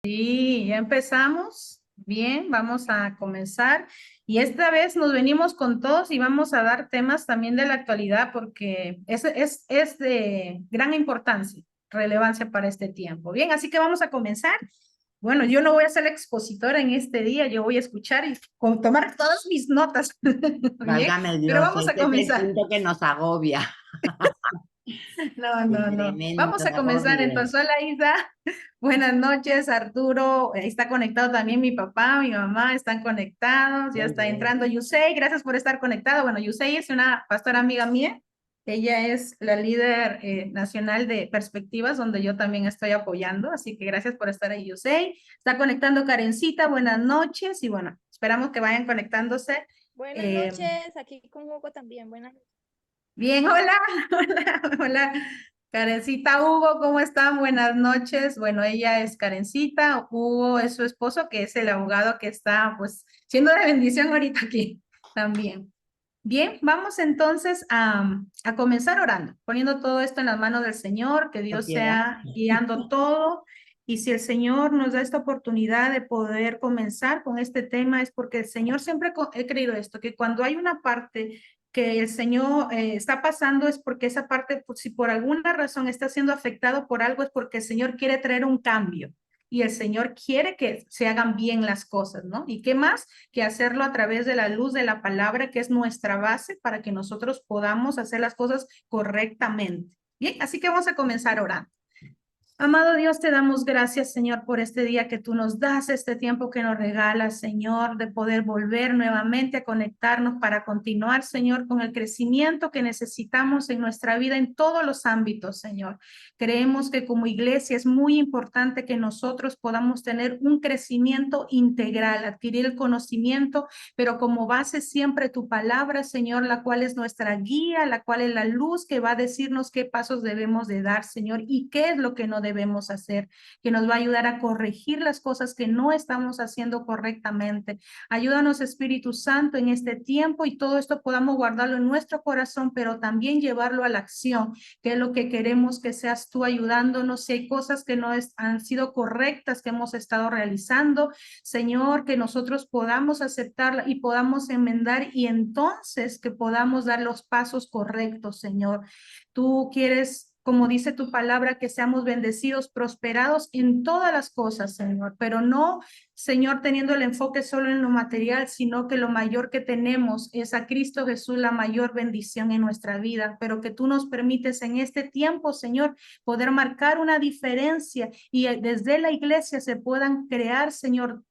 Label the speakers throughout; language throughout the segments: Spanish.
Speaker 1: Sí, ya empezamos. Bien, vamos a comenzar. Y esta vez nos venimos con todos y vamos a dar temas también de la actualidad porque es de gran importancia, relevancia para este tiempo. Bien, así que vamos a comenzar. Bueno, yo no voy a ser la expositora en este día, yo voy a escuchar y tomar todas mis notas. Bien,
Speaker 2: Válgame
Speaker 1: pero
Speaker 2: Dios,
Speaker 1: vamos a
Speaker 2: ese es el
Speaker 1: comenzar.
Speaker 2: punto que nos agobia.
Speaker 1: No,
Speaker 2: El
Speaker 1: no, no.
Speaker 2: tremendo
Speaker 1: Vamos a comenzar
Speaker 2: agobio.
Speaker 1: entonces. Hola, Isa. Buenas noches, Arturo. Está conectado también mi papá, mi mamá, están conectados. Ya
Speaker 2: Muy
Speaker 1: está
Speaker 2: bien.
Speaker 1: entrando Yusei. Gracias por estar conectado. Bueno, Yusei es una pastora amiga mía. Ella es la líder nacional de perspectivas, donde yo también estoy apoyando. Así que gracias por estar ahí, Yusei. Está conectando Karencita. Buenas noches. Y bueno, esperamos que vayan conectándose.
Speaker 3: Buenas
Speaker 1: Eh,
Speaker 3: noches, aquí con Hugo también. Buenas noches.
Speaker 1: Bien, hola, hola, hola. Karencita, Hugo, ¿cómo están? Buenas noches. Bueno, ella es Karencita, Hugo es su esposo, que es el abogado que está, pues, siendo de bendición ahorita aquí también. Bien, vamos entonces a comenzar orando, poniendo todo esto en las manos del Señor, que
Speaker 2: ¿Lo
Speaker 1: Dios
Speaker 2: quiera?
Speaker 1: sea guiando todo. Y si el Señor nos da esta oportunidad de poder comenzar con este tema, es porque el Señor siempre he creído esto, que cuando hay una parte que el Señor está pasando es porque esa parte, pues, si por alguna razón está siendo afectado por algo, es porque el Señor quiere traer un cambio y el Señor quiere que se hagan bien las cosas, ¿no? ¿Y qué más que hacerlo a través de la luz de la palabra, que es nuestra base para que nosotros podamos hacer las cosas correctamente? Bien, así que vamos a comenzar orando. Amado Dios, te damos gracias, Señor, por este día que tú nos das, este tiempo que nos regalas, Señor, de poder volver nuevamente a conectarnos para continuar, Señor, con el crecimiento que necesitamos en nuestra vida en todos los ámbitos, Señor. Creemos que como iglesia es muy importante que nosotros podamos tener un crecimiento integral, adquirir el conocimiento, pero como base siempre tu palabra, Señor, la cual es nuestra guía, la cual es la luz que va a decirnos qué pasos debemos de dar, Señor, y qué es lo que no debemos hacer, que nos va a ayudar a corregir las cosas que no estamos haciendo correctamente. Ayúdanos, Espíritu Santo, en este tiempo y todo esto podamos guardarlo en nuestro corazón, pero también llevarlo a la acción, que es lo que queremos que seas tú ayudándonos. Si hay cosas que no han sido correctas que hemos estado realizando, Señor, que nosotros podamos aceptarla y podamos enmendar y entonces que podamos dar los pasos correctos, Señor. Tú quieres, como dice tu palabra, que seamos bendecidos, prosperados en todas las cosas, Señor, pero no, Señor, teniendo el enfoque solo en lo material, sino que lo mayor que tenemos es a Cristo Jesús, la mayor bendición en nuestra vida, pero que tú nos permites en este tiempo, Señor, poder marcar una diferencia y desde la iglesia se puedan crear, Señor,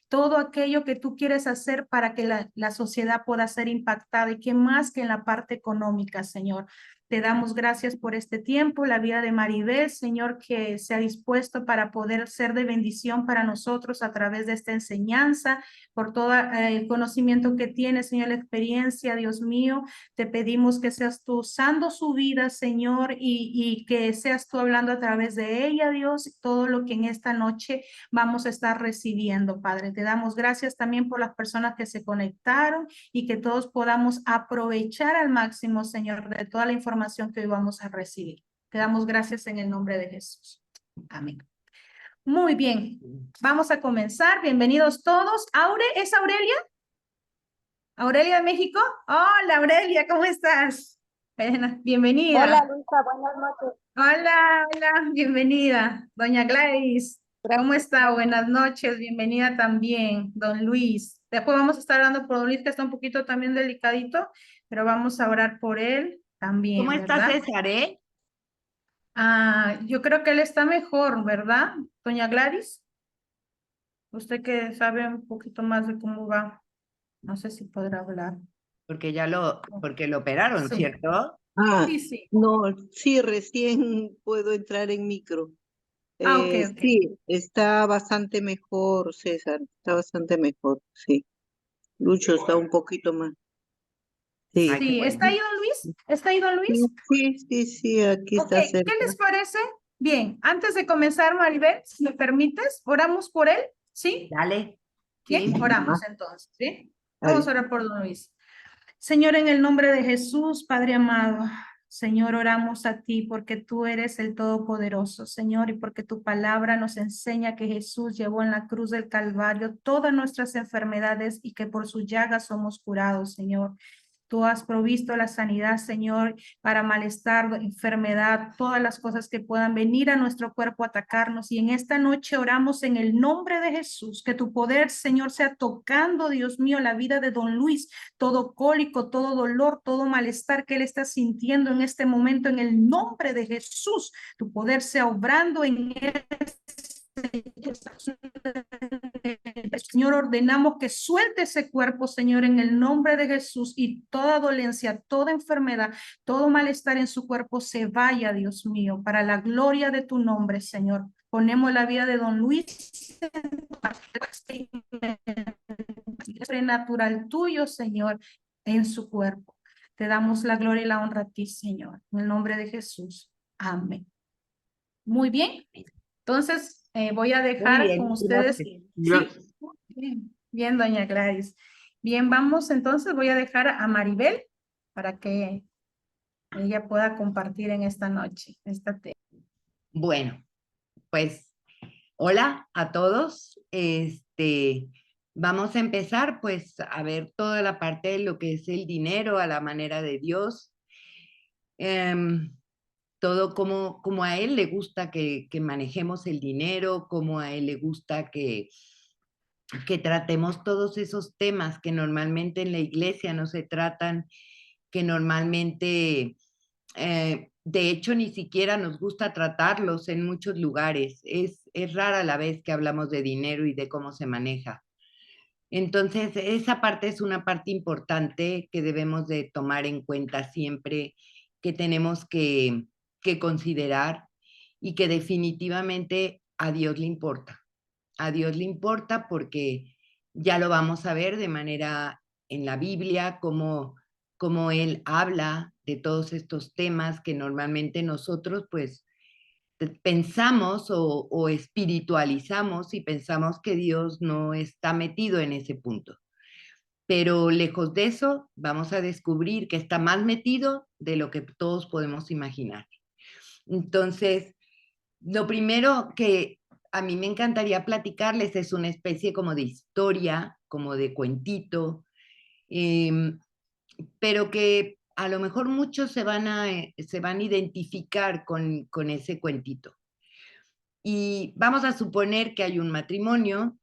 Speaker 1: todo aquello que tú quieres hacer para que la sociedad pueda ser impactada y que más que en la parte económica, Señor. Te damos gracias por este tiempo, la vida de Maribel, Señor, que se ha dispuesto para poder ser de bendición para nosotros a través de esta enseñanza, por todo el conocimiento que tiene, Señor, la experiencia, Dios mío. Te pedimos que seas tú usando su vida, Señor, y que seas tú hablando a través de ella, Dios, todo lo que en esta noche vamos a estar recibiendo, Padre. Te damos gracias también por las personas que se conectaron y que todos podamos aprovechar al máximo, Señor, de toda la información que hoy vamos a recibir. Te damos gracias en el nombre de Jesús. Amén. Muy bien, vamos a comenzar. Bienvenidos todos. ¿Es Aurelia? ¿Aurelia de México? Hola, Aurelia, ¿cómo estás? Bienvenida.
Speaker 3: Hola Luisa, buenas noches.
Speaker 1: Hola, hola, bienvenida. Doña Gladys, ¿cómo
Speaker 3: Gracias.
Speaker 1: está? Buenas noches, bienvenida también, don Luis. Después vamos a estar hablando por don Luis, que está un poquito también delicadito, pero vamos a orar por él
Speaker 2: ¿Cómo
Speaker 1: también,
Speaker 2: está
Speaker 1: ¿verdad?
Speaker 2: César,
Speaker 1: Yo creo que él está mejor, ¿verdad? Doña Gladys, usted que sabe un poquito más de cómo va, no sé si podrá hablar.
Speaker 2: porque lo operaron,
Speaker 1: Sí,
Speaker 2: ¿cierto?
Speaker 1: sí, sí.
Speaker 4: No, sí, recién puedo entrar en micro.
Speaker 1: Ok, ok.
Speaker 4: Sí, está bastante mejor, César, está bastante mejor, sí. Lucho está un poquito más. Sí,
Speaker 2: Ay, qué
Speaker 1: Sí, ¿está
Speaker 2: bueno.
Speaker 1: ahí don Luis? ¿Está ahí don
Speaker 4: sí,
Speaker 1: Luis?
Speaker 4: sí, aquí
Speaker 1: Ok,
Speaker 4: está
Speaker 1: ¿qué
Speaker 4: cerca.
Speaker 1: les parece? Bien, antes de comenzar, Maribel, si me permites, oramos por él, ¿sí?
Speaker 2: Dale.
Speaker 1: Bien,
Speaker 2: Sí.
Speaker 4: Ah,
Speaker 1: oramos entonces, ¿sí? Vamos
Speaker 4: dale.
Speaker 1: a orar por don Luis. Señor, en el nombre de Jesús, Padre amado, Señor, oramos a ti porque tú eres el Todopoderoso, Señor, y porque tu palabra nos enseña que Jesús llevó en la cruz del Calvario todas nuestras enfermedades y que por sus llagas somos curados, Señor. Tú has provisto la sanidad, Señor, para malestar, enfermedad, todas las cosas que puedan venir a nuestro cuerpo a atacarnos. Y en esta noche oramos en el nombre de Jesús, que tu poder, Señor, sea tocando, Dios mío, la vida de don Luis, todo cólico, todo dolor, todo malestar que él está sintiendo en este momento, en el nombre de Jesús, tu poder sea obrando en él. Señor, ordenamos que suelte ese cuerpo, Señor, en el nombre de Jesús, y toda dolencia, toda enfermedad, todo malestar en su cuerpo se vaya, Dios mío, para la gloria de tu nombre, Señor. Ponemos la vida de don Luis sobrenatural tuyo, Señor, en su cuerpo. Te damos la gloria y la honra a ti, Señor, en el nombre de Jesús. Amén. Muy bien. Entonces, voy a dejar
Speaker 2: bien,
Speaker 1: con ustedes.
Speaker 2: gracias.
Speaker 1: Sí, bien, bien, doña Gladys. Bien, vamos entonces, voy a dejar a Maribel para que ella pueda compartir en esta noche, esta tema.
Speaker 2: Bueno, pues hola a todos. Vamos a empezar pues a ver toda la parte de lo que es el dinero a la manera de Dios. Todo como a Él le gusta que manejemos el dinero, como a Él le gusta que tratemos todos esos temas que normalmente en la iglesia no se tratan, que normalmente, de hecho, ni siquiera nos gusta tratarlos en muchos lugares. Es rara la vez que hablamos de dinero y de cómo se maneja. Entonces, esa parte es una parte importante que debemos de tomar en cuenta siempre, que tenemos que considerar y que definitivamente a Dios le importa. A Dios le importa porque ya lo vamos a ver de manera en la Biblia, cómo Él habla de todos estos temas que normalmente nosotros pues pensamos o espiritualizamos y pensamos que Dios no está metido en ese punto. Pero lejos de eso, vamos a descubrir que está más metido de lo que todos podemos imaginar. Entonces, lo primero que a mí me encantaría platicarles es una especie como de historia, como de cuentito, pero que a lo mejor muchos se van a identificar con ese cuentito. Y vamos a suponer que hay un matrimonio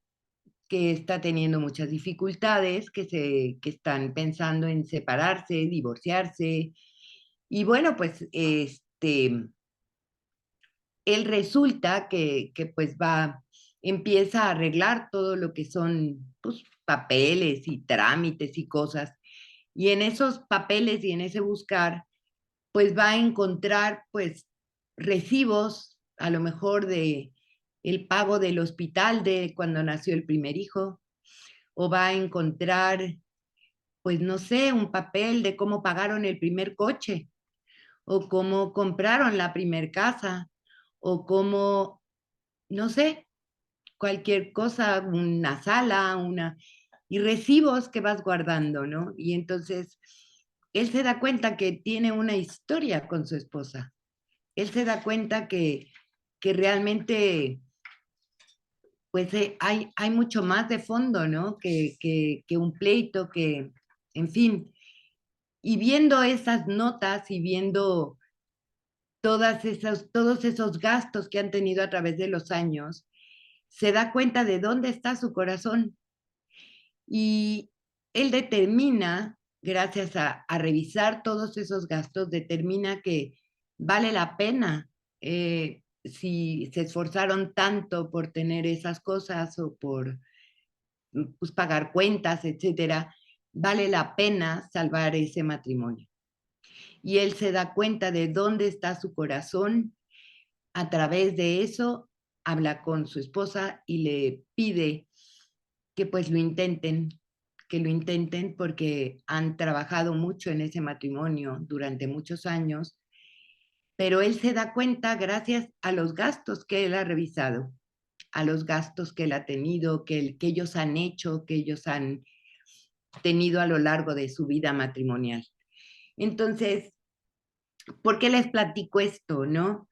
Speaker 2: que está teniendo muchas dificultades, que están pensando en separarse, divorciarse. Y bueno, pues él resulta que pues empieza a arreglar todo lo que son pues, papeles y trámites y cosas. Y en esos papeles y en ese buscar, pues va a encontrar pues recibos, a lo mejor de el pago del hospital de cuando nació el primer hijo, o va a encontrar, pues no sé, un papel de cómo pagaron el primer coche, o cómo compraron la primer casa, o cómo, no sé, cualquier cosa, una sala, y recibos que vas guardando, ¿no? Y entonces él se da cuenta que tiene una historia con su esposa. Él se da cuenta que realmente pues hay mucho más de fondo, ¿no? Que un pleito, en fin. Y viendo esas notas y viendo todos esos gastos que han tenido a través de los años, se da cuenta de dónde está su corazón. Y él determina, gracias a revisar todos esos gastos, determina que vale la pena si se esforzaron tanto por tener esas cosas o por pues, pagar cuentas, etcétera, vale la pena salvar ese matrimonio. Y él se da cuenta de dónde está su corazón. A través de eso, habla con su esposa y le pide que pues lo intenten porque han trabajado mucho en ese matrimonio durante muchos años, pero él se da cuenta gracias a los gastos que él ha revisado, a los gastos que él ha tenido, que ellos han hecho, que ellos han tenido a lo largo de su vida matrimonial. Entonces, ¿Por qué les platico esto, no?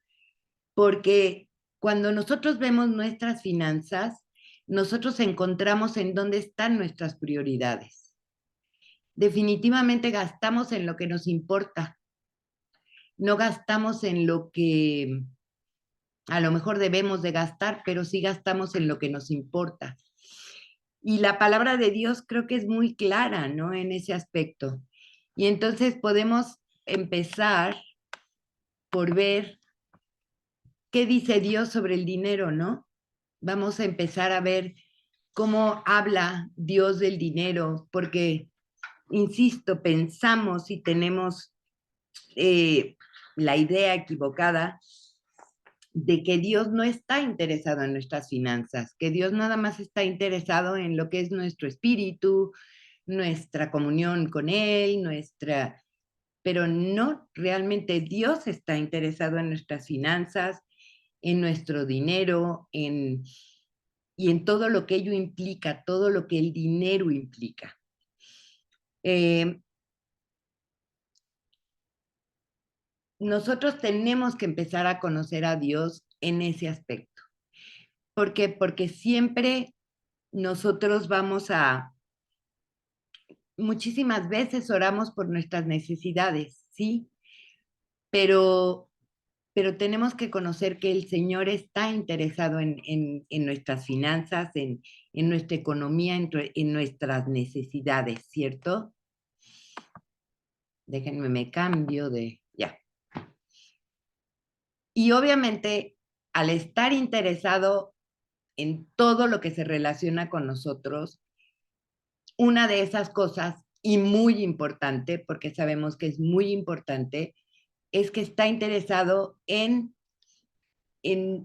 Speaker 2: Porque cuando nosotros vemos nuestras finanzas, nosotros encontramos en dónde están nuestras prioridades. Definitivamente gastamos en lo que nos importa, no gastamos en lo que a lo mejor debemos de gastar, pero sí gastamos en lo que nos importa. Y la palabra de Dios creo que es muy clara, ¿no? En ese aspecto. Y entonces podemos empezar por ver qué dice Dios sobre el dinero, ¿no? Vamos a empezar a ver cómo habla Dios del dinero, porque, insisto, pensamos y tenemos la idea equivocada de que Dios no está interesado en nuestras finanzas, que Dios nada más está interesado en lo que es nuestro espíritu, nuestra comunión con Él, pero no, realmente Dios está interesado en nuestras finanzas, en nuestro dinero, y en todo lo que ello implica, todo lo que el dinero implica. Nosotros tenemos que empezar a conocer a Dios en ese aspecto. ¿Por qué? Porque siempre nosotros muchísimas veces oramos por nuestras necesidades, ¿sí? Pero tenemos que conocer que el Señor está interesado en nuestras finanzas, en nuestra economía, en nuestras necesidades, ¿cierto? Déjenme, me cambio ya. Y obviamente, al estar interesado en todo lo que se relaciona con nosotros, una de esas cosas, y muy importante, porque sabemos que es muy importante, es que está interesado en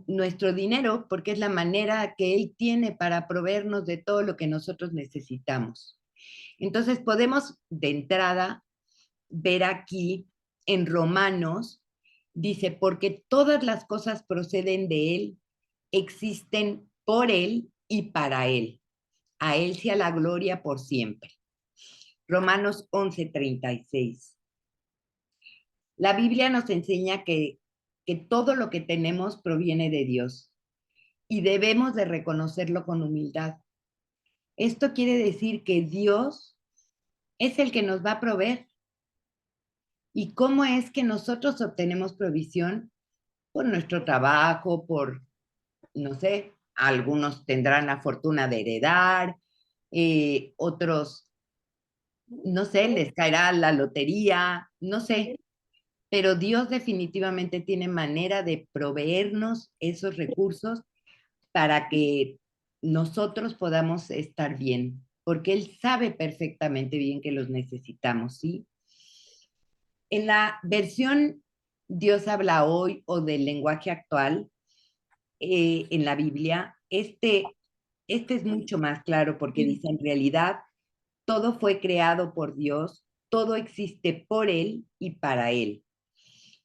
Speaker 2: nuestro dinero, porque es la manera que Él tiene para proveernos de todo lo que nosotros necesitamos. Entonces podemos de entrada ver aquí en Romanos, dice, porque todas las cosas proceden de Él, existen por Él y para Él. A Él sea la gloria por siempre. Romanos 11:36. La Biblia nos enseña que todo lo que tenemos proviene de Dios y debemos de reconocerlo con humildad. Esto quiere decir que Dios es el que nos va a proveer. ¿Y cómo es que nosotros obtenemos provisión? Por nuestro trabajo, no sé, algunos tendrán la fortuna de heredar, otros, no sé, les caerá la lotería, no sé, pero Dios definitivamente tiene manera de proveernos esos recursos para que nosotros podamos estar bien, porque Él sabe perfectamente bien que los necesitamos, ¿sí? En la versión Dios habla hoy o del lenguaje actual, en la Biblia, este es mucho más claro porque dice, en realidad, todo fue creado por Dios, todo existe por Él y para Él.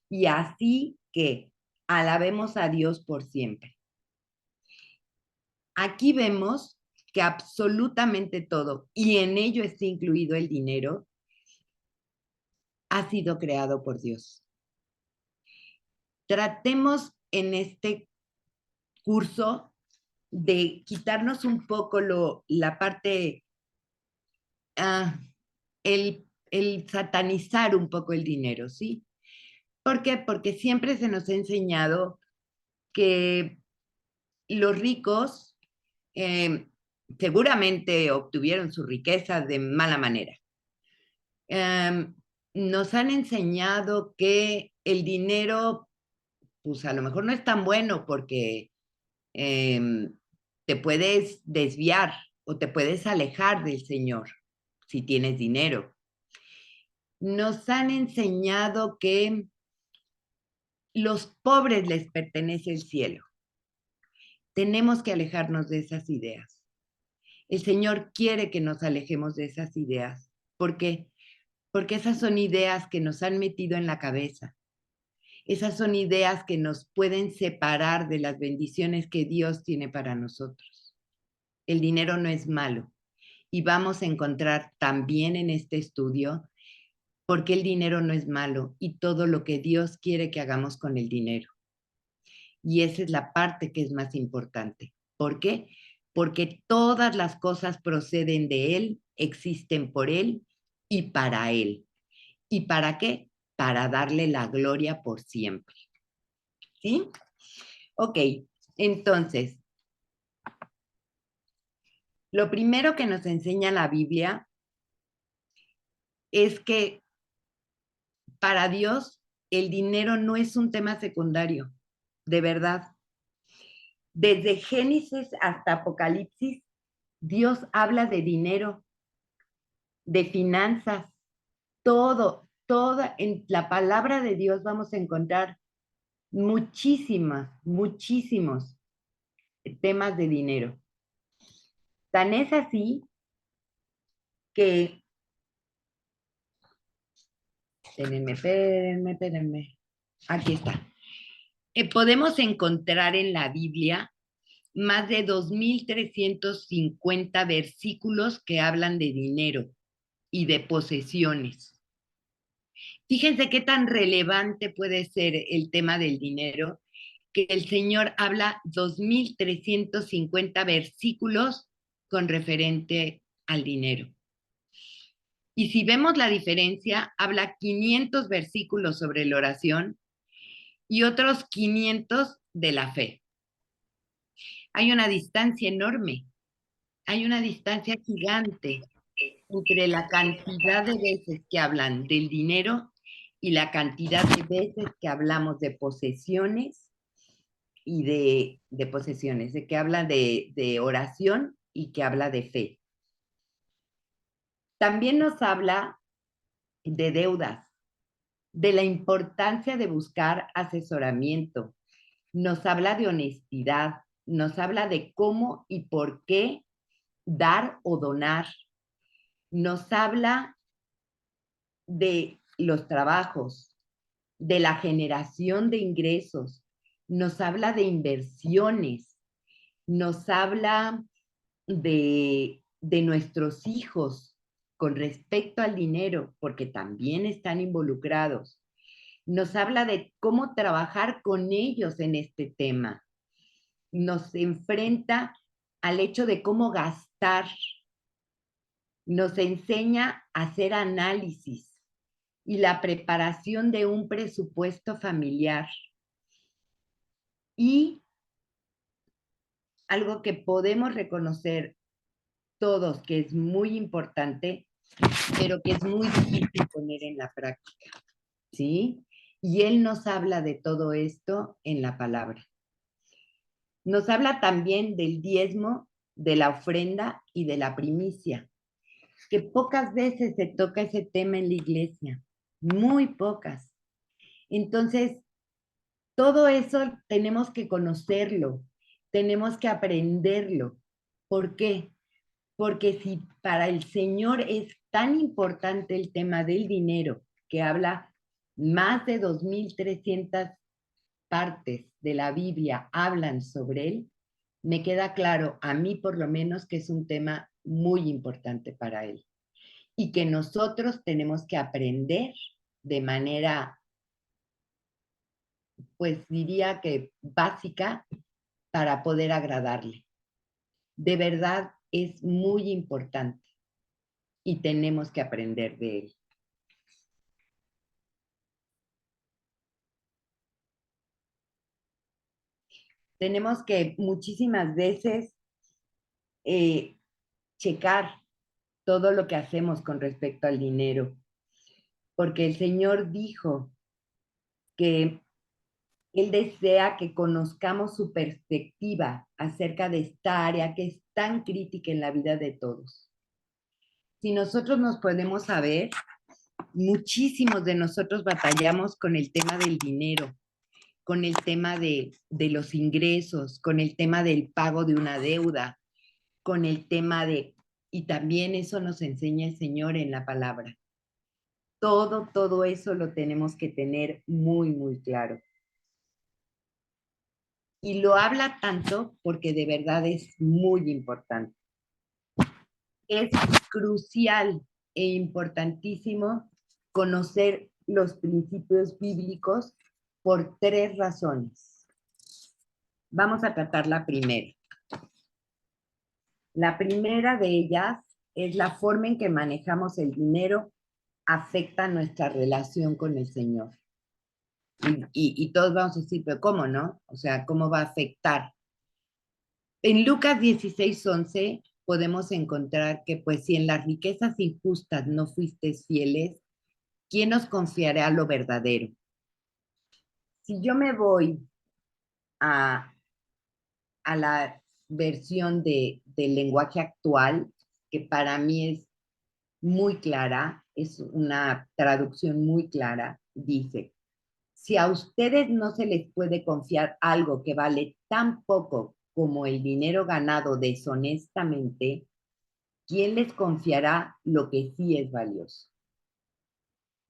Speaker 2: Y así que alabemos a Dios por siempre. Aquí vemos que absolutamente todo, y en ello está incluido el dinero, ha sido creado por Dios. Tratemos en este curso de quitarnos un poco la parte, el satanizar un poco el dinero, ¿sí? ¿Por qué? Porque siempre se nos ha enseñado que los ricos seguramente obtuvieron su riqueza de mala manera. Nos han enseñado que el dinero, pues a lo mejor no es tan bueno porque te puedes desviar o te puedes alejar del Señor si tienes dinero. Nos han enseñado que los pobres les pertenece el cielo. Tenemos que alejarnos de esas ideas. El Señor quiere que nos alejemos de esas ideas. ¿Por qué? Porque esas son ideas que nos han metido en la cabeza. Esas son ideas que nos pueden separar de las bendiciones que Dios tiene para nosotros. El dinero no es malo. Y vamos a encontrar también en este estudio porque el dinero no es malo y todo lo que Dios quiere que hagamos con el dinero. Y esa es la parte que es más importante. ¿Por qué? Porque todas las cosas proceden de Él, existen por Él y para Él. ¿Y para qué? Para darle la gloria por siempre. ¿Sí? Ok, entonces, lo primero que nos enseña la Biblia es que para Dios el dinero no es un tema secundario, de verdad. Desde Génesis hasta Apocalipsis, Dios habla de dinero, de finanzas, toda, en la palabra de Dios vamos a encontrar muchísimos temas de dinero. Tan es así que, espérenme, aquí está. Podemos encontrar en la Biblia más de 2,350 versículos que hablan de dinero y de posesiones. Fíjense qué tan relevante puede ser el tema del dinero, que el Señor habla 2,350 versículos con referente al dinero. Y si vemos la diferencia, habla 500 versículos sobre la oración y otros 500 de la fe. Hay una distancia enorme, hay una distancia gigante entre la cantidad de veces que hablan del dinero y la cantidad de veces que hablamos de posesiones y de posesiones, de que habla de oración y que habla de fe. También nos habla de deudas, de la importancia de buscar asesoramiento, nos habla de honestidad, nos habla de cómo y por qué dar o donar, nos habla de los trabajos, de la generación de ingresos, nos habla de inversiones, nos habla de nuestros hijos con respecto al dinero, porque también están involucrados. Nos habla de cómo trabajar con ellos en este tema. Nos enfrenta al hecho de cómo gastar. Nos enseña a hacer análisis y la preparación de un presupuesto familiar. Y algo que podemos reconocer todos que es muy importante, pero que es muy difícil poner en la práctica, ¿sí? Y él nos habla de todo esto en la palabra. Nos habla también del diezmo, de la ofrenda y de la primicia, que pocas veces se toca ese tema en la iglesia, muy pocas. Entonces, todo eso tenemos que conocerlo, tenemos que aprenderlo. ¿Por qué? Porque si para el Señor es tan importante el tema del dinero, que habla más de 2,300 partes de la Biblia hablan sobre él, me queda claro, a mí por lo menos, que es un tema muy importante para él y que nosotros tenemos que aprender de manera, pues diría que básica, para poder agradarle. De verdad es muy importante y tenemos que aprender de él. Tenemos que muchísimas veces checar todo lo que hacemos con respecto al dinero, porque el Señor dijo que Él desea que conozcamos su perspectiva acerca de esta área que es tan crítica en la vida de todos. Si nosotros nos podemos saber, muchísimos de nosotros batallamos con el tema del dinero, con el tema de los ingresos, con el tema del pago de una deuda, con el tema de, y también eso nos enseña el Señor en la palabra. Todo eso lo tenemos que tener muy claro. Y lo habla tanto porque de verdad es muy importante. Es crucial e importantísimo conocer los principios bíblicos por 3 razones. Vamos a tratar la primera. La primera de ellas es la forma en que manejamos el dinero afecta nuestra relación con el Señor. Y todos vamos a decir, pero ¿cómo no? O sea, ¿cómo va a afectar? En Lucas 16:11 podemos encontrar que pues si en las riquezas injustas no fuisteis fieles, ¿quién os confiará lo verdadero? Si yo me voy a la versión del lenguaje actual, que para mí es muy clara, es una traducción muy clara, dice, si a ustedes no se les puede confiar algo que vale tan poco como el dinero ganado deshonestamente, ¿quién les confiará lo que sí es valioso?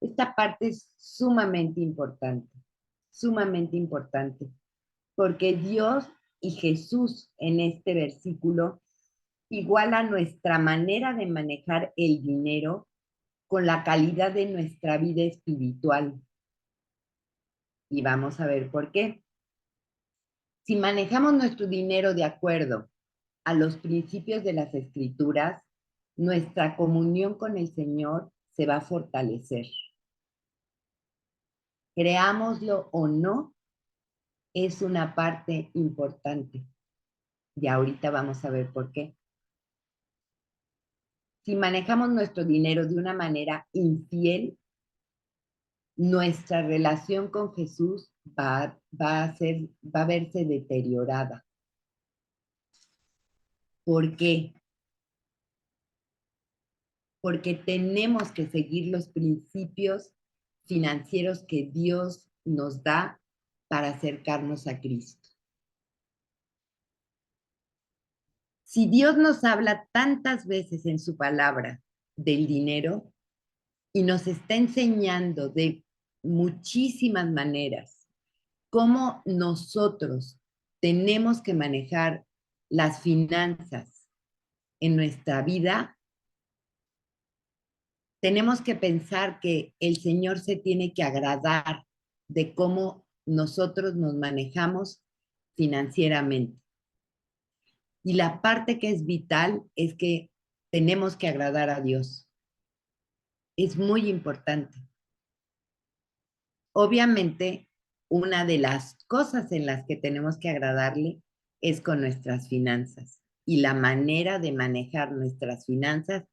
Speaker 2: Esta parte es sumamente importante, porque Dios y Jesús en este versículo iguala nuestra manera de manejar el dinero con la calidad de nuestra vida espiritual. Y vamos a ver por qué. Si manejamos nuestro dinero de acuerdo a los principios de las Escrituras, nuestra comunión con el Señor se va a fortalecer. Creámoslo o no, es una parte importante. Y ahorita vamos a ver por qué. Si manejamos nuestro dinero de una manera infiel, nuestra relación con Jesús va a verse deteriorada. ¿Por qué? Porque tenemos que seguir los principios financieros que Dios nos da para acercarnos a Cristo. Si Dios nos habla tantas veces en su palabra del dinero y nos está enseñando de muchísimas maneras cómo nosotros tenemos que manejar las finanzas en nuestra vida, tenemos que pensar que el Señor se tiene que agradar de cómo nosotros nos manejamos financieramente. Y la parte que es vital es que tenemos que agradar a Dios. Es muy importante. Obviamente, una de las cosas en las que tenemos que agradarle es con nuestras finanzas y la manera de manejar nuestras finanzas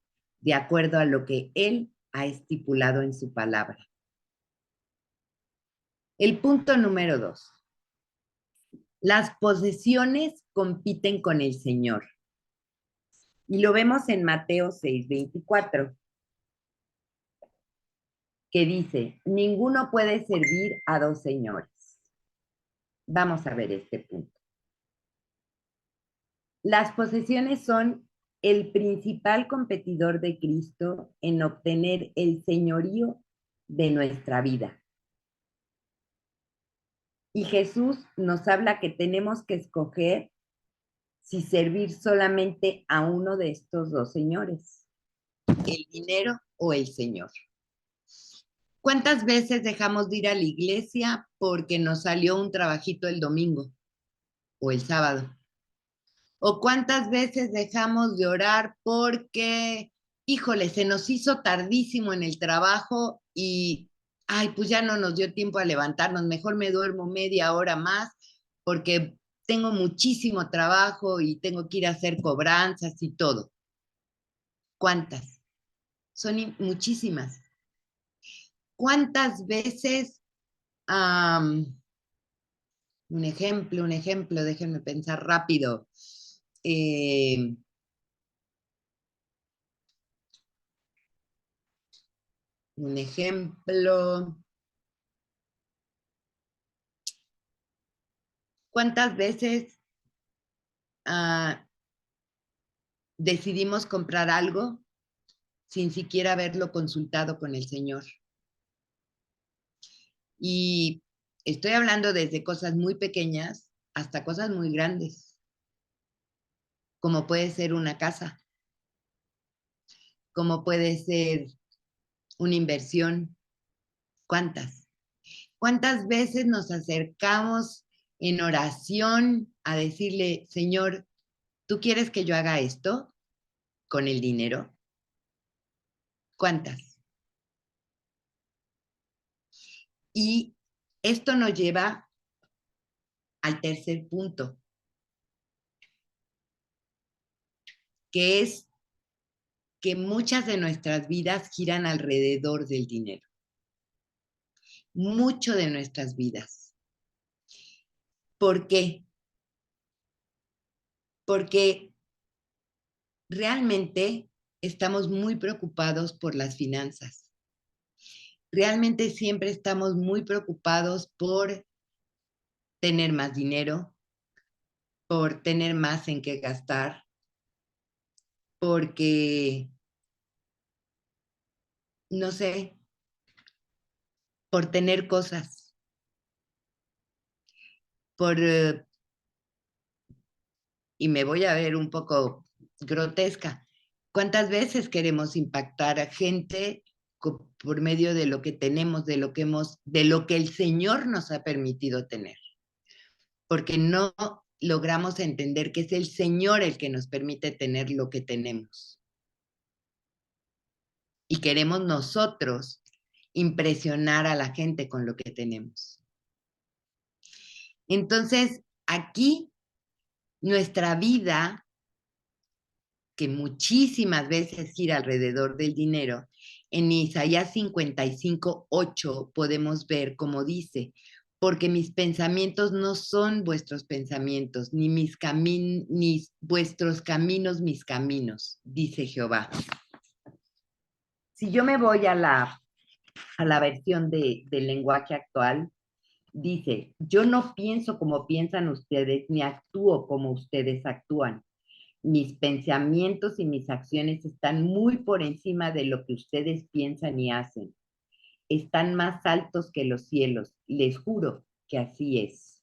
Speaker 2: de acuerdo a lo que Él ha estipulado en su palabra. El punto número 2. Las posesiones compiten con el Señor. Y lo vemos en Mateo 6:24, que dice, ninguno puede servir a 2 señores. Vamos a ver este punto. Las posesiones son el principal competidor de Cristo en obtener el señorío de nuestra vida. Y Jesús nos habla que tenemos que escoger si servir solamente a uno de estos 2 señores, el dinero o el Señor. ¿Cuántas veces dejamos de ir a la iglesia porque nos salió un trabajito el domingo o el sábado? ¿O cuántas veces dejamos de orar porque, híjole, se nos hizo tardísimo en el trabajo y, ay, pues ya no nos dio tiempo a levantarnos, mejor me duermo media hora más porque tengo muchísimo trabajo y tengo que ir a hacer cobranzas y todo? ¿Cuántas? Son muchísimas. ¿Cuántas veces, un ejemplo, déjenme pensar rápido. Un ejemplo. ¿Cuántas veces decidimos comprar algo sin siquiera haberlo consultado con el Señor? Y estoy hablando desde cosas muy pequeñas hasta cosas muy grandes, como puede ser una casa, como puede ser una inversión, ¿Cuántas? ¿Cuántas veces nos acercamos en oración a decirle, Señor, ¿tú quieres que yo haga esto con el dinero? ¿Cuántas? Y esto nos lleva al tercer punto, que es que muchas de nuestras vidas giran alrededor del dinero. Mucho de nuestras vidas. ¿Por qué? Porque realmente estamos muy preocupados por las finanzas. Realmente siempre estamos muy preocupados por tener más dinero, por tener más en qué gastar, porque, no sé, por tener cosas, por, y me voy a ver un poco grotesca, ¿cuántas veces queremos impactar a gente por medio de lo que tenemos, de lo que el Señor nos ha permitido tener? Porque no logramos entender que es el Señor el que nos permite tener lo que tenemos. Y queremos nosotros impresionar a la gente con lo que tenemos. Entonces, aquí nuestra vida, que muchísimas veces gira alrededor del dinero, en Isaías 55:8 podemos ver cómo dice, porque mis pensamientos no son vuestros pensamientos, ni vuestros caminos mis caminos, dice Jehová. Si yo me voy a la versión del lenguaje actual, dice, yo no pienso como piensan ustedes, ni actúo como ustedes actúan. Mis pensamientos y mis acciones están muy por encima de lo que ustedes piensan y hacen. Están más altos que los cielos. Les juro que así es.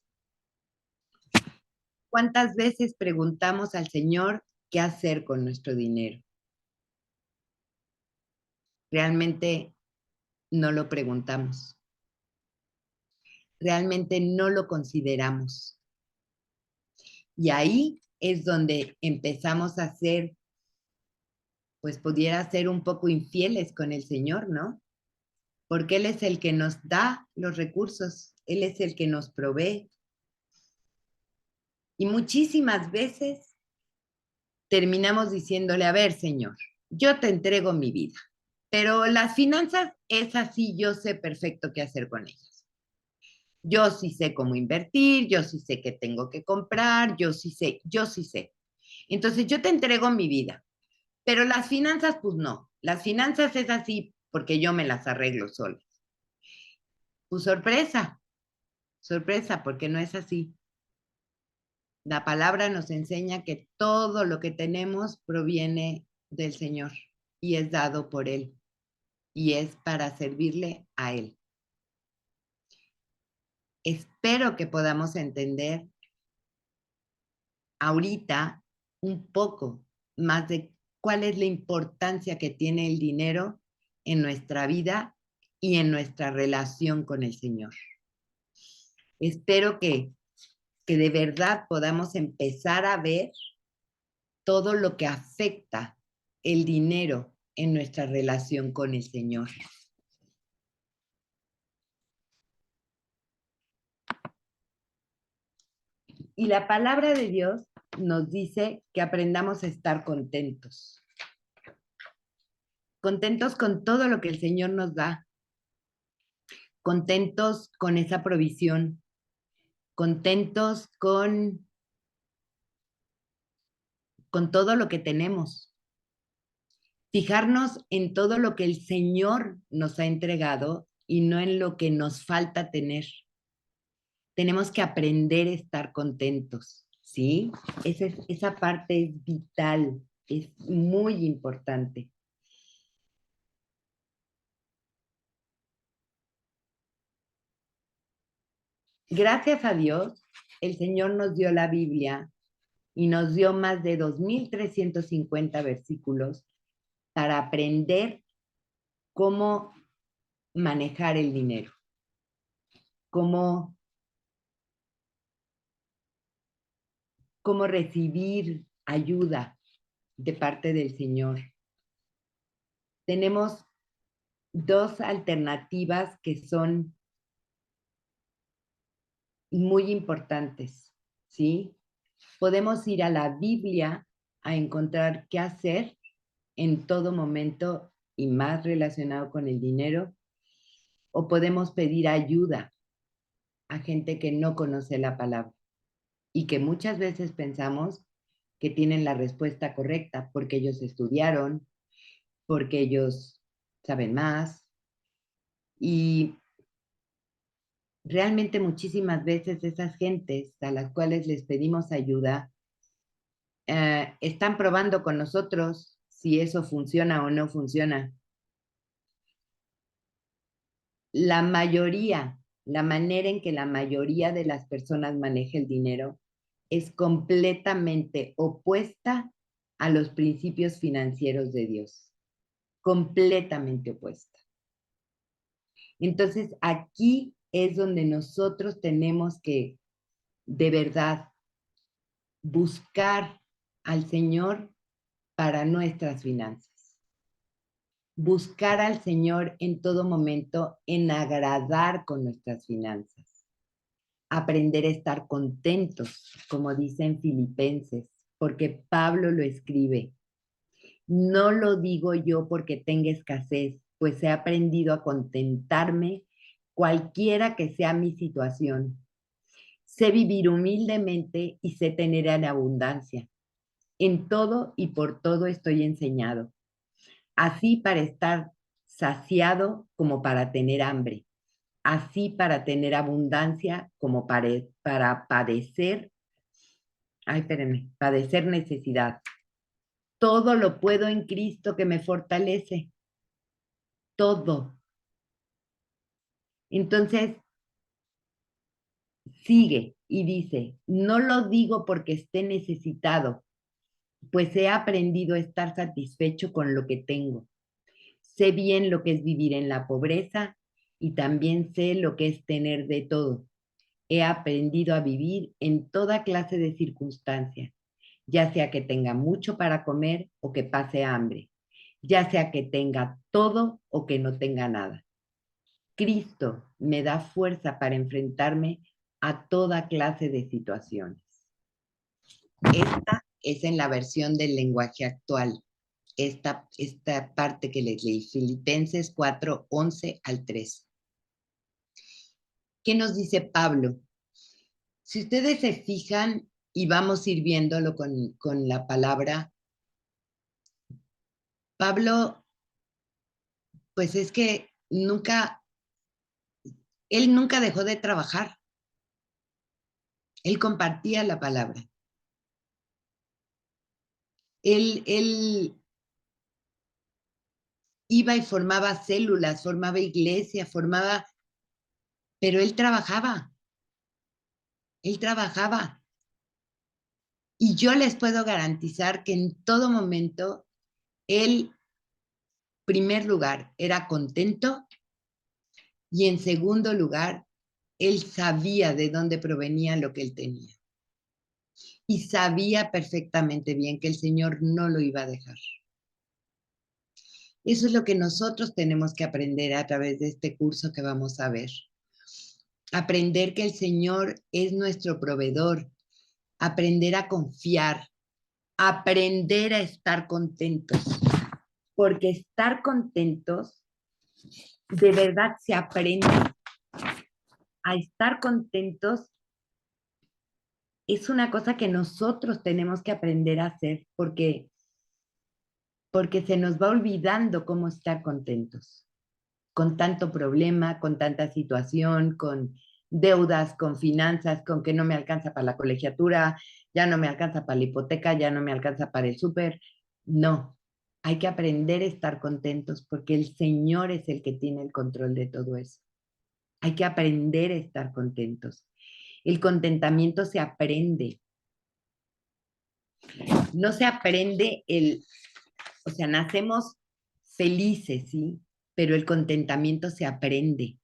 Speaker 2: ¿Cuántas veces preguntamos al Señor qué hacer con nuestro dinero? Realmente no lo preguntamos. Realmente no lo consideramos. Y ahí es donde empezamos a ser, pues pudiera ser un poco infieles con el Señor, ¿no? Porque Él es el que nos da los recursos, Él es el que nos provee. Y muchísimas veces terminamos diciéndole, a ver, Señor, yo te entrego mi vida, pero las finanzas es así, yo sé perfecto qué hacer con ellas. Yo sí sé cómo invertir, yo sí sé qué tengo que comprar, yo sí sé. Entonces yo te entrego mi vida, pero las finanzas, pues no. Las finanzas es así porque yo me las arreglo sola. Pues sorpresa, porque no es así. La palabra nos enseña que todo lo que tenemos proviene del Señor y es dado por Él y es para servirle a Él. Espero que podamos entender ahorita un poco más de cuál es la importancia que tiene el dinero en nuestra vida y en nuestra relación con el Señor. Espero que de verdad podamos empezar a ver todo lo que afecta el dinero en nuestra relación con el Señor. Y la palabra de Dios nos dice que aprendamos a estar contentos. Contentos con todo lo que el Señor nos da. Contentos con esa provisión. Contentos con todo lo que tenemos. Fijarnos en todo lo que el Señor nos ha entregado y no en lo que nos falta tener. Tenemos que aprender a estar contentos, ¿sí? Esa parte es vital, es muy importante. Gracias a Dios, el Señor nos dio la Biblia y nos dio más de 2,350 versículos para aprender cómo manejar el dinero, cómo recibir ayuda de parte del Señor. Tenemos dos alternativas que son muy importantes, ¿sí? Podemos ir a la Biblia a encontrar qué hacer en todo momento y más relacionado con el dinero, o podemos pedir ayuda a gente que no conoce la palabra y que muchas veces pensamos que tienen la respuesta correcta porque ellos estudiaron, porque ellos saben más, y realmente muchísimas veces esas gentes a las cuales les pedimos ayuda están probando con nosotros si eso funciona o no funciona. La manera en que la mayoría de las personas maneja el dinero es completamente opuesta a los principios financieros de Dios. Completamente opuesta. Entonces, aquí es donde nosotros tenemos que, de verdad, buscar al Señor para nuestras finanzas. Buscar al Señor en todo momento, en agradar con nuestras finanzas. Aprender a estar contentos, como dicen Filipenses, porque Pablo lo escribe. No lo digo yo porque tenga escasez, pues he aprendido a contentarme cualquiera que sea mi situación. Sé vivir humildemente y sé tener en abundancia. En todo y por todo estoy enseñado, así para estar saciado como para tener hambre, así para tener abundancia como para padecer necesidad. Todo lo puedo en Cristo que me fortalece. Todo. Entonces, sigue y dice, no lo digo porque esté necesitado, pues he aprendido a estar satisfecho con lo que tengo. Sé bien lo que es vivir en la pobreza y también sé lo que es tener de todo. He aprendido a vivir en toda clase de circunstancias, ya sea que tenga mucho para comer o que pase hambre, ya sea que tenga todo o que no tenga nada. Cristo me da fuerza para enfrentarme a toda clase de situaciones. Esta es en la versión del lenguaje actual. Esta parte que les leí, Filipenses 4, 11 al 13. ¿Qué nos dice Pablo? Si ustedes se fijan y vamos a ir viéndolo con la palabra, Pablo, pues es que él nunca dejó de trabajar. Él compartía la palabra. Él iba y formaba células, formaba iglesia, pero él trabajaba. Él trabajaba. Y yo les puedo garantizar que en todo momento él, primer lugar, era contento y en segundo lugar, él sabía de dónde provenía lo que él tenía. Y sabía perfectamente bien que el Señor no lo iba a dejar. Eso es lo que nosotros tenemos que aprender a través de este curso que vamos a ver. Aprender que el Señor es nuestro proveedor, aprender a confiar, aprender a estar contentos, porque estar contentos, de verdad se aprende a estar contentos. Es una cosa que nosotros tenemos que aprender a hacer porque se nos va olvidando cómo estar contentos, con tanto problema, con tanta situación, con deudas, con finanzas, con que no me alcanza para la colegiatura, ya no me alcanza para la hipoteca, ya no me alcanza para el súper. No, hay que aprender a estar contentos porque el Señor es el que tiene el control de todo eso. Hay que aprender a estar contentos. El contentamiento se aprende. No se aprende o sea, nacemos felices, ¿sí? pero el contentamiento se aprende.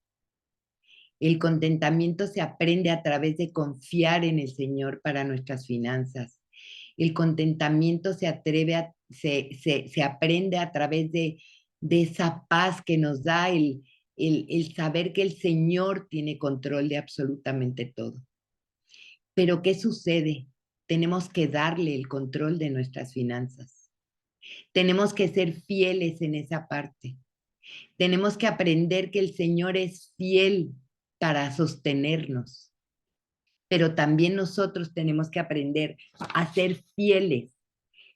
Speaker 2: El contentamiento se aprende a través de confiar en el Señor para nuestras finanzas. El contentamiento se aprende a través de esa paz que nos da el saber que el Señor tiene control de absolutamente todo. Pero ¿qué sucede? Tenemos que darle el control de nuestras finanzas. Tenemos que ser fieles en esa parte. Tenemos que aprender que el Señor es fiel para sostenernos. Pero también nosotros tenemos que aprender a ser fieles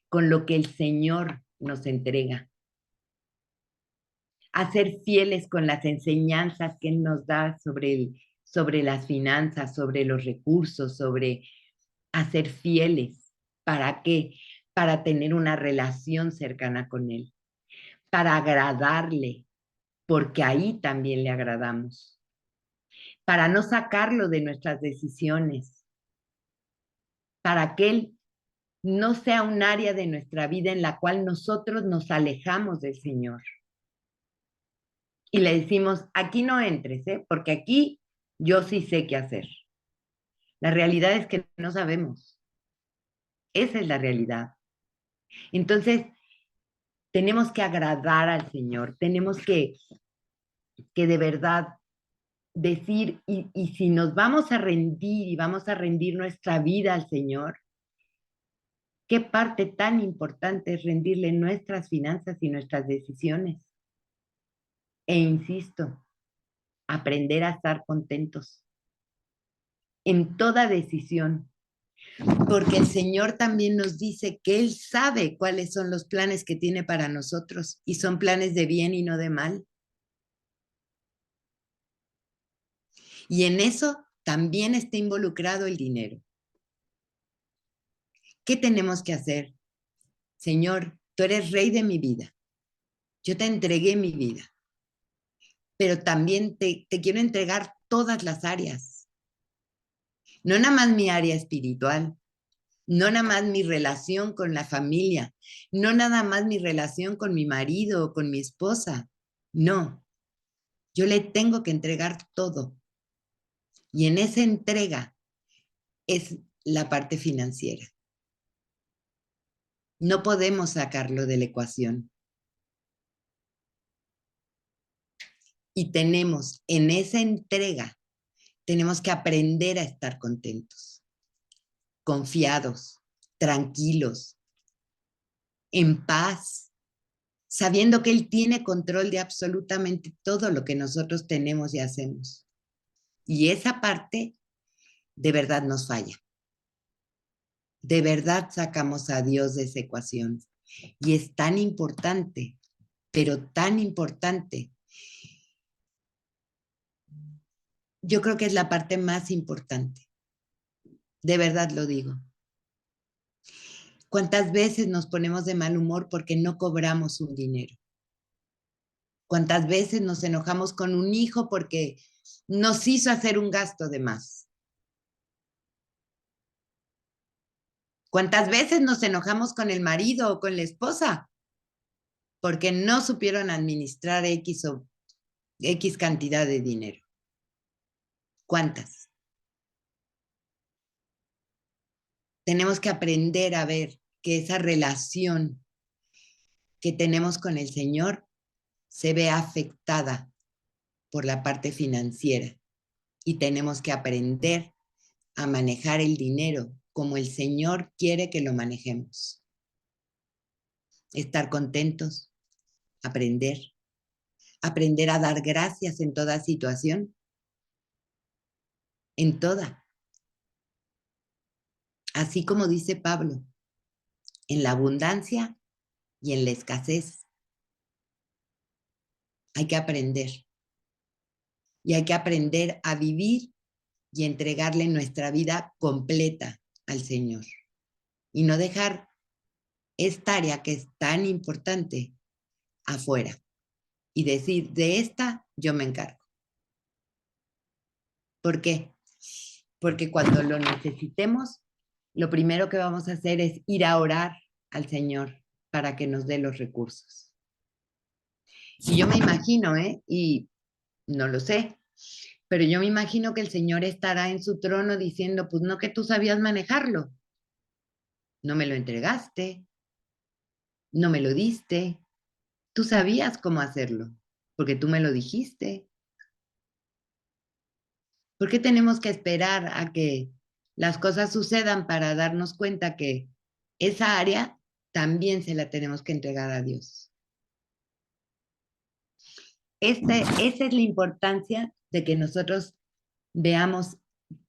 Speaker 2: con lo que el Señor nos entrega. A ser fieles con las enseñanzas que Él nos da sobre las finanzas, sobre los recursos, a ser fieles. ¿Para qué? Para tener una relación cercana con Él, para agradarle, porque ahí también le agradamos, para no sacarlo de nuestras decisiones, para que Él no sea un área de nuestra vida en la cual nosotros nos alejamos del Señor. Y le decimos, aquí no entres, porque aquí yo sí sé qué hacer. La realidad es que no sabemos. Esa es la realidad. Entonces, tenemos que agradar al Señor, tenemos que de verdad decir, y si nos vamos a rendir y vamos a rendir nuestra vida al Señor, ¿qué parte tan importante es rendirle nuestras finanzas y nuestras decisiones? E insisto, aprender a estar contentos en toda decisión, porque el Señor también nos dice que Él sabe cuáles son los planes que tiene para nosotros y son planes de bien y no de mal. Y en eso también está involucrado el dinero. ¿Qué tenemos que hacer? Señor, tú eres rey de mi vida. Yo te entregué mi vida, pero también te quiero entregar todas las áreas. No nada más mi área espiritual, no nada más mi relación con la familia, no nada más mi relación con mi marido o con mi esposa. No, yo le tengo que entregar todo. Y en esa entrega es la parte financiera. No podemos sacarlo de la ecuación. Y tenemos, en esa entrega, tenemos que aprender a estar contentos, confiados, tranquilos, en paz, sabiendo que Él tiene control de absolutamente todo lo que nosotros tenemos y hacemos. Y esa parte de verdad nos falla. De verdad sacamos a Dios de esa ecuación. Y es tan importante, pero tan importante. Yo creo que es la parte más importante. De verdad lo digo. ¿Cuántas veces nos ponemos de mal humor porque no cobramos un dinero? ¿Cuántas veces nos enojamos con un hijo porque nos hizo hacer un gasto de más? ¿Cuántas veces nos enojamos con el marido o con la esposa porque no supieron administrar X cantidad de dinero? ¿Cuántas? Tenemos que aprender a ver que esa relación que tenemos con el Señor se ve afectada por la parte financiera y tenemos que aprender a manejar el dinero como el Señor quiere que lo manejemos. Estar contentos, aprender a dar gracias en toda situación, en toda. Así como dice Pablo, en la abundancia y en la escasez. Hay que aprender. Y hay que aprender a vivir y entregarle nuestra vida completa al Señor. Y no dejar esta área que es tan importante afuera. Y decir, de esta yo me encargo. ¿Por qué? Porque cuando lo necesitemos, lo primero que vamos a hacer es ir a orar al Señor para que nos dé los recursos. Y yo me imagino, y no lo sé, pero yo me imagino que el Señor estará en su trono diciendo, pues no que tú sabías manejarlo, no me lo entregaste, no me lo diste, tú sabías cómo hacerlo, porque tú me lo dijiste. ¿Por qué tenemos que esperar a que las cosas sucedan para darnos cuenta que esa área también se la tenemos que entregar a Dios? Esa es la importancia de que nosotros veamos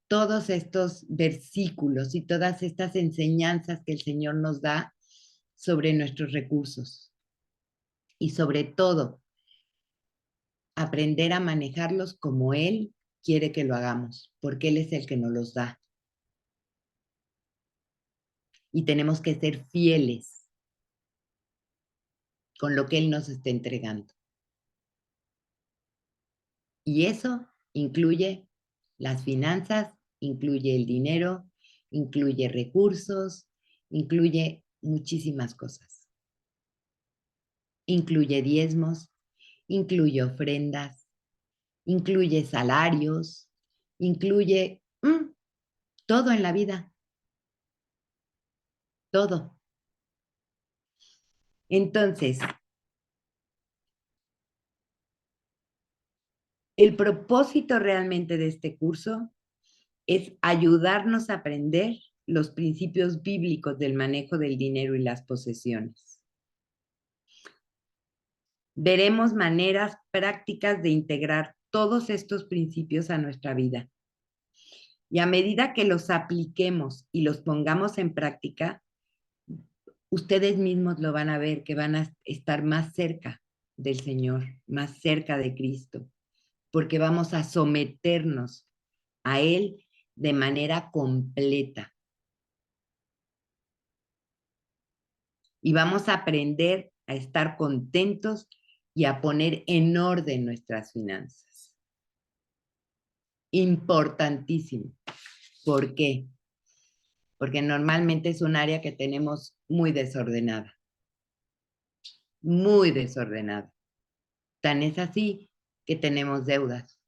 Speaker 2: todos estos versículos y todas estas enseñanzas que el Señor nos da sobre nuestros recursos. Y sobre todo, aprender a manejarlos como Él quiere que lo hagamos, porque Él es el que nos los da. Y tenemos que ser fieles con lo que Él nos está entregando. Y eso incluye las finanzas, incluye el dinero, incluye recursos, incluye muchísimas cosas. Incluye diezmos, incluye ofrendas, incluye salarios, incluye todo en la vida, todo. Entonces, el propósito realmente de este curso es ayudarnos a aprender los principios bíblicos del manejo del dinero y las posesiones. Veremos maneras prácticas de integrar todos estos principios a nuestra vida. Y a medida que los apliquemos y los pongamos en práctica, ustedes mismos lo van a ver, que van a estar más cerca del Señor, más cerca de Cristo, porque vamos a someternos a Él de manera completa. Y vamos a aprender a estar contentos y a poner en orden nuestras finanzas. Importantísimo. ¿Por qué? Porque normalmente es un área que tenemos muy desordenada. Muy desordenada. Tan es así que tenemos deudas.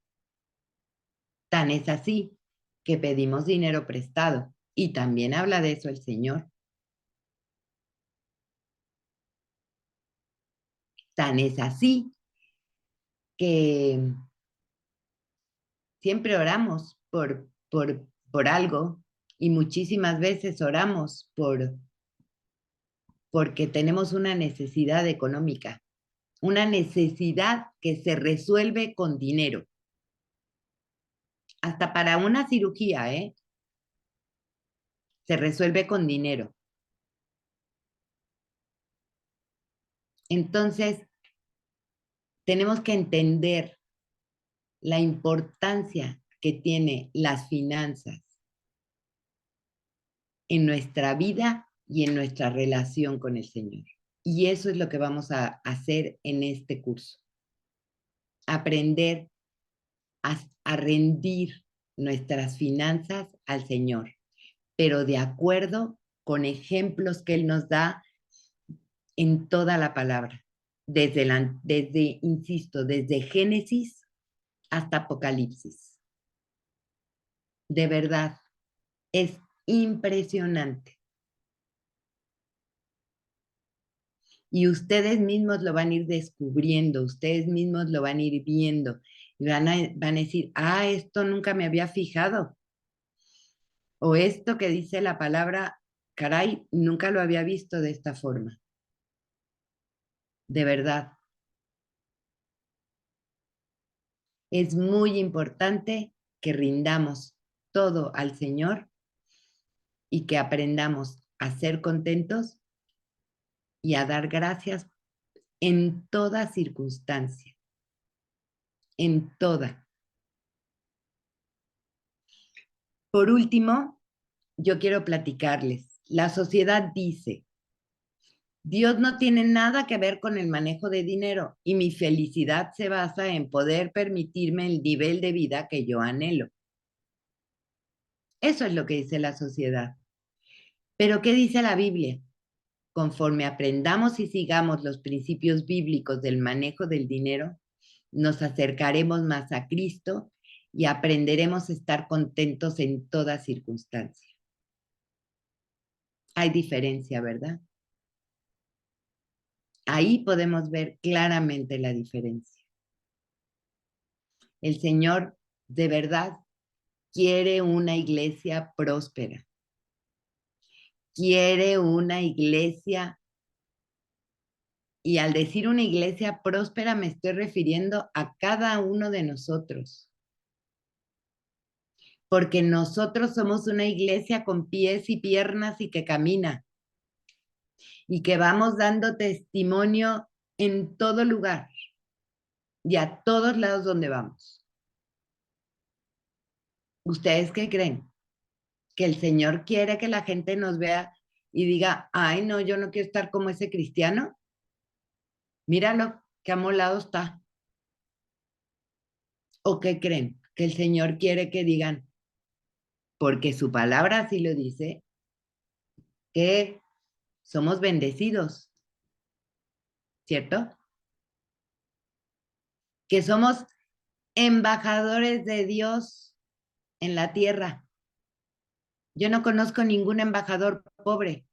Speaker 2: Tan es así que pedimos dinero prestado. Y también habla de eso el Señor. Tan es así que siempre oramos por algo y muchísimas veces oramos porque tenemos una necesidad económica, una necesidad que se resuelve con dinero. Hasta para una cirugía, se resuelve con dinero. Entonces, tenemos que entender la importancia que tiene las finanzas en nuestra vida y en nuestra relación con el Señor. Y eso es lo que vamos a hacer en este curso. Aprender a rendir nuestras finanzas al Señor, pero de acuerdo con ejemplos que Él nos da en toda la palabra, insisto, desde Génesis hasta Apocalipsis. De verdad, es impresionante. Y ustedes mismos lo van a ir descubriendo, ustedes mismos lo van a ir viendo. Y van a decir, esto nunca me había fijado. O esto que dice la palabra, caray, nunca lo había visto de esta forma. De verdad. Es muy importante que rindamos todo al Señor y que aprendamos a ser contentos y a dar gracias en toda circunstancia, en toda. Por último, yo quiero platicarles. La sociedad dice, Dios no tiene nada que ver con el manejo de dinero y mi felicidad se basa en poder permitirme el nivel de vida que yo anhelo. Eso es lo que dice la sociedad. Pero ¿qué dice la Biblia? conforme aprendamos y sigamos los principios bíblicos del manejo del dinero, nos acercaremos más a Cristo y aprenderemos a estar contentos en toda circunstancia. Hay diferencia, ¿verdad? Ahí podemos ver claramente la diferencia. El Señor de verdad quiere una iglesia próspera. Quiere una iglesia, y al decir una iglesia próspera me estoy refiriendo a cada uno de nosotros. Porque nosotros somos una iglesia con pies y piernas y que camina. Y que vamos dando testimonio en todo lugar y a todos lados donde vamos. ¿Ustedes qué creen? ¿Que el Señor quiere que la gente nos vea y diga, ay, no, yo no quiero estar como ese cristiano? Míralo, qué amolado está. ¿O qué creen? Que el Señor quiere que digan, porque su palabra así lo dice, que somos bendecidos, ¿cierto? Que somos embajadores de Dios en la tierra. Yo no conozco ningún embajador pobre,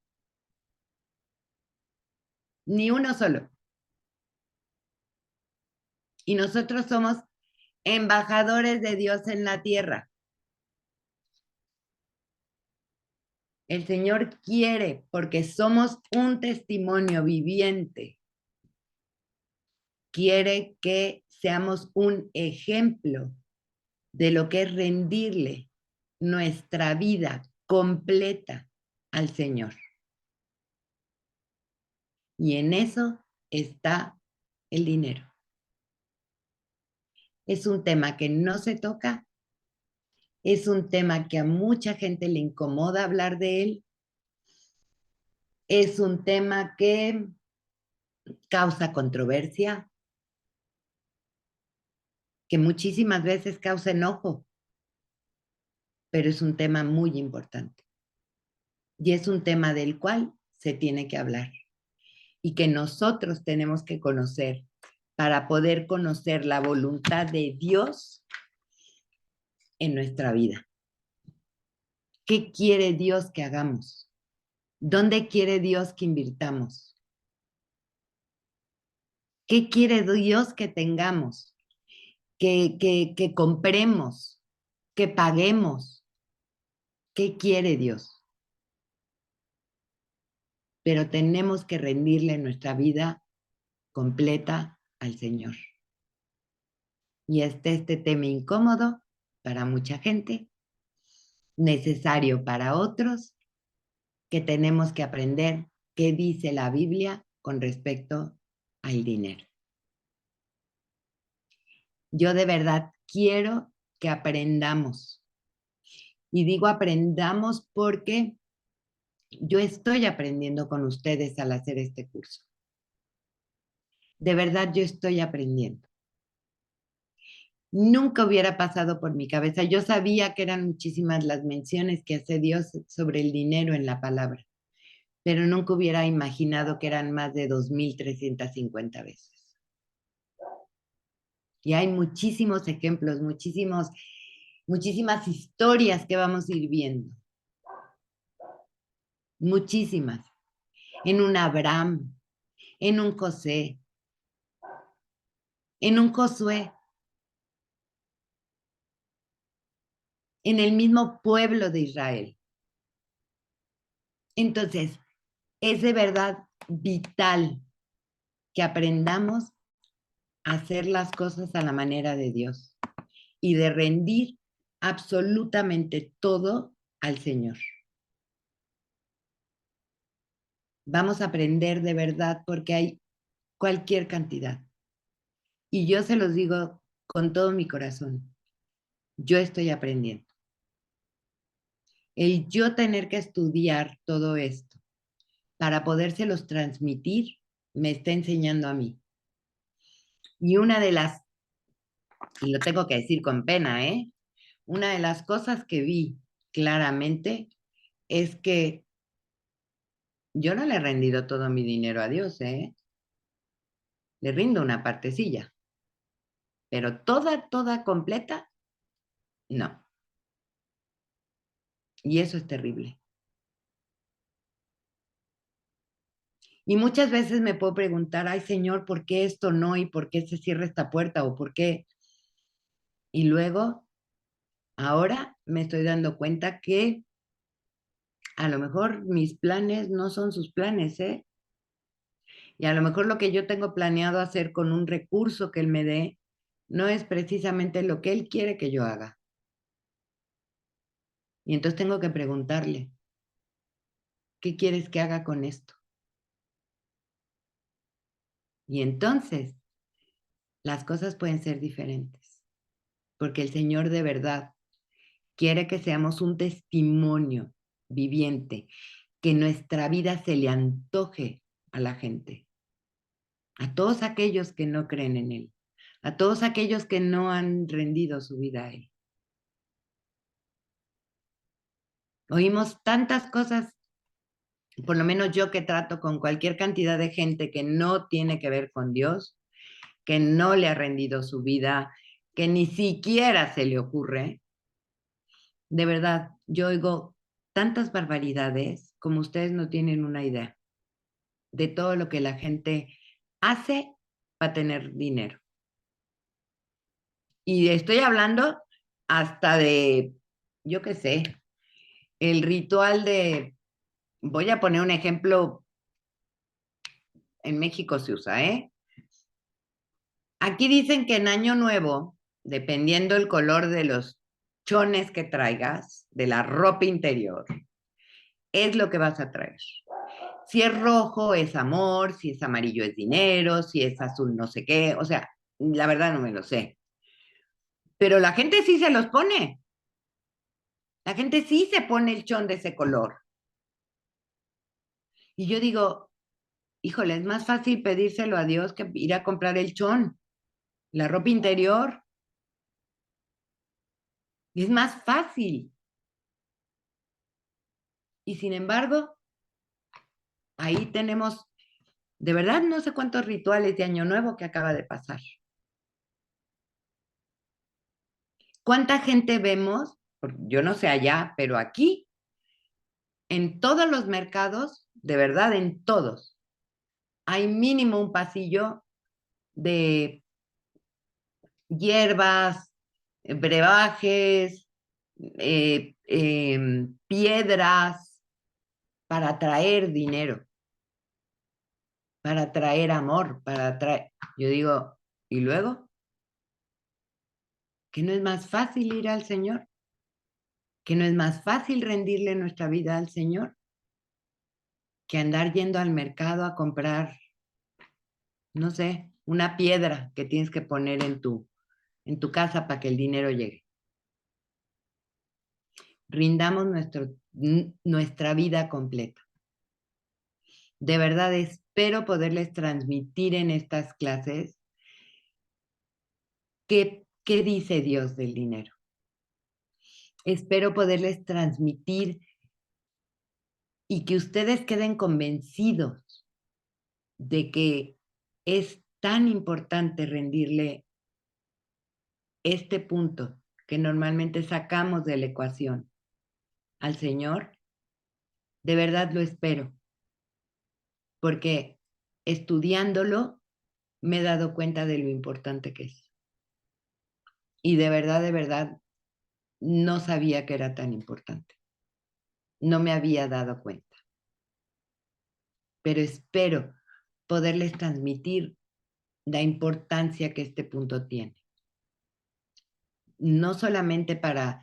Speaker 2: ni uno solo. Y nosotros somos embajadores de Dios en la tierra. El Señor quiere, porque somos un testimonio viviente, quiere que seamos un ejemplo de lo que es rendirle nuestra vida completa al Señor. Y en eso está el dinero. Es un tema que no se toca, es un tema que a mucha gente le incomoda hablar de él, es un tema que causa controversia, que muchísimas veces causa enojo, pero es un tema muy importante. Y es un tema del cual se tiene que hablar y que nosotros tenemos que conocer para poder conocer la voluntad de Dios en nuestra vida. ¿Qué quiere Dios que hagamos? ¿Dónde quiere Dios que invirtamos? ¿Qué quiere Dios que tengamos? Que compremos, que paguemos. ¿Qué quiere Dios? Pero tenemos que rendirle nuestra vida completa al Señor. Y este tema incómodo para mucha gente, necesario para otros, que tenemos que aprender qué dice la Biblia con respecto al dinero. Yo de verdad quiero que aprendamos. Y digo aprendamos porque yo estoy aprendiendo con ustedes al hacer este curso. De verdad yo estoy aprendiendo. Nunca hubiera pasado por mi cabeza. Yo sabía que eran muchísimas las menciones que hace Dios sobre el dinero en la palabra, pero nunca hubiera imaginado que eran más de 2,350 veces. Y hay muchísimos ejemplos, muchísimas historias que vamos a ir viendo. Muchísimas. En un Abraham, en un José, en un Josué, en el mismo pueblo de Israel. Entonces, es de verdad vital que aprendamos a hacer las cosas a la manera de Dios y de rendir absolutamente todo al Señor. Vamos a aprender de verdad porque hay cualquier cantidad. Y yo se los digo con todo mi corazón. Yo estoy aprendiendo. El yo tener que estudiar todo esto para podérselos transmitir me está enseñando a mí. Y una de las, y lo tengo que decir con pena, una de las cosas que vi claramente es que yo no le he rendido todo mi dinero a Dios, ¿eh? Le rindo una partecilla, pero toda completa, no. Y eso es terrible. Y muchas veces me puedo preguntar, ay Señor, ¿por qué esto no? ¿Y por qué se cierra esta puerta? ¿O por qué? Y luego, ahora me estoy dando cuenta que a lo mejor mis planes no son sus planes, ¿eh? Y a lo mejor lo que yo tengo planeado hacer con un recurso que Él me dé, no es precisamente lo que Él quiere que yo haga. Y entonces tengo que preguntarle, ¿qué quieres que haga con esto? Y entonces las cosas pueden ser diferentes, porque el Señor de verdad quiere que seamos un testimonio viviente, que nuestra vida se le antoje a la gente, a todos aquellos que no creen en Él, a todos aquellos que no han rendido su vida a Él. Oímos tantas cosas, por lo menos yo que trato con cualquier cantidad de gente que no tiene que ver con Dios, que no le ha rendido su vida, que ni siquiera se le ocurre. De verdad, yo oigo tantas barbaridades como ustedes no tienen una idea de todo lo que la gente hace para tener dinero. Y estoy hablando hasta de, yo qué sé, el ritual de, voy a poner un ejemplo, en México se usa, ¿eh? Aquí dicen que en Año Nuevo, dependiendo el color de los chones que traigas, de la ropa interior, es lo que vas a traer. Si es rojo es amor, si es amarillo es dinero, si es azul no sé qué, o sea, la verdad no me lo sé. Pero la gente sí se los pone. La gente sí se pone el chón de ese color. Y yo digo, híjole, es más fácil pedírselo a Dios que ir a comprar el chón, la ropa interior. Es más fácil. Y sin embargo, ahí tenemos, de verdad, no sé cuántos rituales de Año Nuevo que acaba de pasar. ¿Cuánta gente vemos? Yo no sé allá, pero aquí, en todos los mercados, de verdad, en todos, hay mínimo un pasillo de hierbas, brebajes, piedras para traer dinero, para traer amor, para traer... Yo digo, ¿y luego? ¿Que no es más fácil ir al Señor? ¿Que no es más fácil rendirle nuestra vida al Señor? Que andar yendo al mercado a comprar, no sé, una piedra que tienes que poner en tu casa para que el dinero llegue. Rindamos nuestra vida completa. De verdad espero poderles transmitir en estas clases qué dice Dios del dinero. Espero poderles transmitir y que ustedes queden convencidos de que es tan importante rendirle este punto que normalmente sacamos de la ecuación al Señor. De verdad lo espero, porque estudiándolo me he dado cuenta de lo importante que es. Y de verdad, no sabía que era tan importante. No me había dado cuenta. Pero espero poderles transmitir la importancia que este punto tiene. No solamente para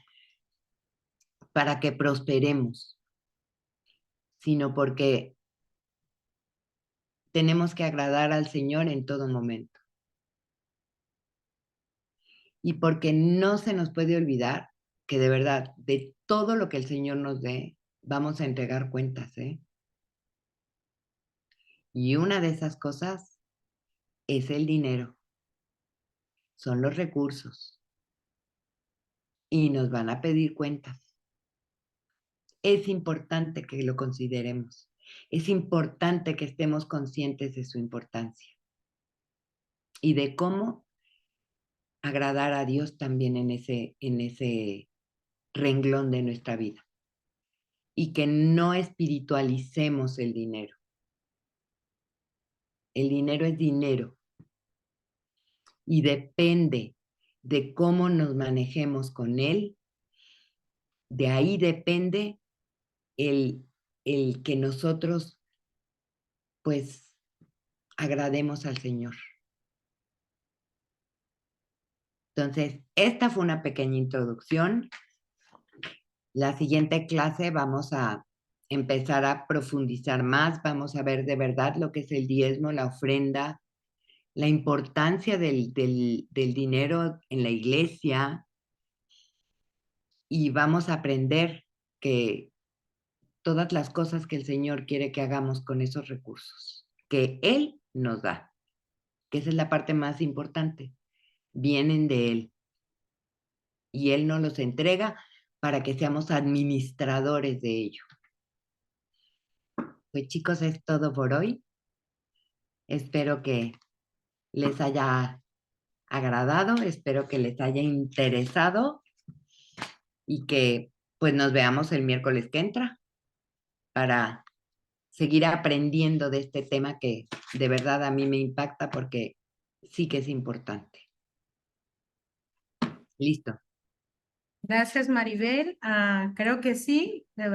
Speaker 2: que prosperemos, sino porque tenemos que agradar al Señor en todo momento. Y porque no se nos puede olvidar que de verdad, de todo lo que el Señor nos dé, vamos a entregar cuentas, ¿eh? Y una de esas cosas es el dinero, son los recursos. Y nos van a pedir cuentas. Es importante que lo consideremos. Es importante que estemos conscientes de su importancia y de cómo agradar a Dios también en ese renglón de nuestra vida. Y que no espiritualicemos el dinero. El dinero es dinero y depende de cómo nos manejemos con él. De ahí depende el que nosotros, pues, agrademos al Señor. Entonces, esta fue una pequeña introducción. La siguiente clase vamos a empezar a profundizar más. Vamos a ver de verdad lo que es el diezmo, la ofrenda, la importancia del dinero en la iglesia, y vamos a aprender que todas las cosas que el Señor quiere que hagamos con esos recursos, que Él nos da, que esa es la parte más importante, vienen de Él. Y Él nos los entrega para que seamos administradores de ello. Pues chicos, es todo por hoy. Espero que les haya agradado, espero que les haya interesado y que pues nos veamos el miércoles que entra para seguir aprendiendo de este tema que de verdad a mí me impacta porque sí que es importante. Listo.
Speaker 1: Gracias, Maribel. Creo que sí, de verdad.